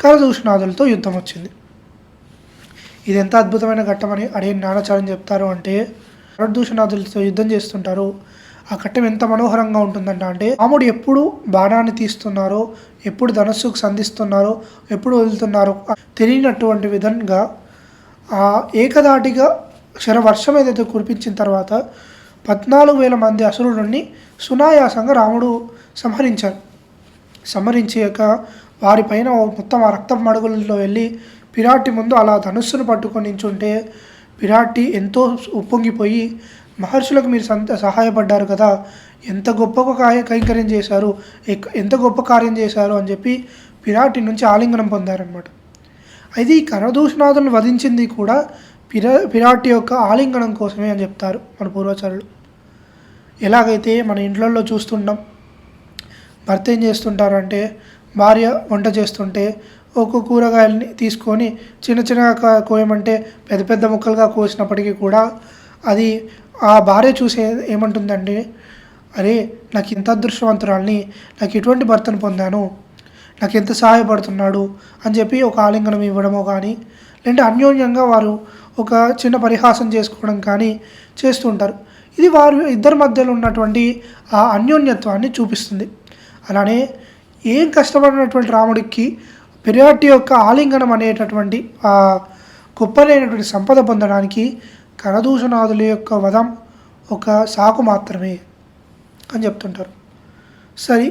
కరదూషణాదులతో యుద్ధం వచ్చింది. ఇది ఎంత అద్భుతమైన ఘట్టమని అడిగిన జ్ఞానాచార్యం చెప్తారు అంటే, కరదూషణాదులతో యుద్ధం చేస్తుంటారు. ఆ ఘట్టం ఎంత మనోహరంగా ఉంటుందంట అంటే, రాముడు ఎప్పుడు బాణాన్ని తీస్తున్నారో, ఎప్పుడు ధనస్సుకు సంధిస్తున్నారో, ఎప్పుడు వదులుతున్నారో తెలియనటువంటి విధంగా ఆ ఏకధాటిగా క్షరవర్షం ఏదైతే కురిపించిన తర్వాత 14,000 మంది అసురులని సునాయాసంగా రాముడు సంహరించాక వారిపైన మొత్తం ఆ రక్తపు మడుగులలో వెళ్ళి పిరాటి ముందు అలా ధనుస్సును పట్టుకొని నించుంటే పిరాటి ఎంతో ఉప్పొంగిపోయి, మహర్షులకు మీరు సహాయపడ్డారు కదా, ఎంత గొప్ప కైంకర్యం చేశారు, ఎంత గొప్ప కార్యం చేశారు అని చెప్పి పిరాటి నుంచి ఆలింగనం పొందారనమాట. అయితే ఈ కరదూషణాదులను వధించింది కూడా పిరాటి యొక్క ఆలింగనం కోసమే అని చెప్తారు మన పూర్వాచారులు. ఎలాగైతే మన ఇండ్లలో చూస్తుంటాం, భర్త ఏం చేస్తుంటారు అంటే, భార్య వంట చేస్తుంటే ఒక కూరగాయలని తీసుకొని చిన్న చిన్నగా కోయమంటే పెద్ద పెద్ద ముక్కలుగా కోసినప్పటికీ కూడా అది ఆ భార్య చూసే ఏమంటుందండి, అరే నాకు ఇంత అదృష్టవంతురాల్ని, నాకు ఎటువంటి భర్తను పొందాను, నాకు ఎంత సహాయపడుతున్నాడు అని చెప్పి ఒక ఆలింగనం ఇవ్వడమో కానీ, లేదంటే అన్యోన్యంగా వారు ఒక చిన్న పరిహాసం చేసుకోవడం కానీ చేస్తుంటారు. ఇది వారి ఇద్దరి మధ్యలో ఉన్నటువంటి ఆ అన్యోన్యత్వాన్ని చూపిస్తుంది. అలానే ఏం కష్టపడినటువంటి రాముడికి పిరాటి యొక్క ఆలింగనం అనేటటువంటి ఆ గొప్పనైనటువంటి సంపద పొందడానికి కరదూషణాదుల యొక్క వధం ఒక సాకు మాత్రమే అని చెప్తుంటారు. సరే,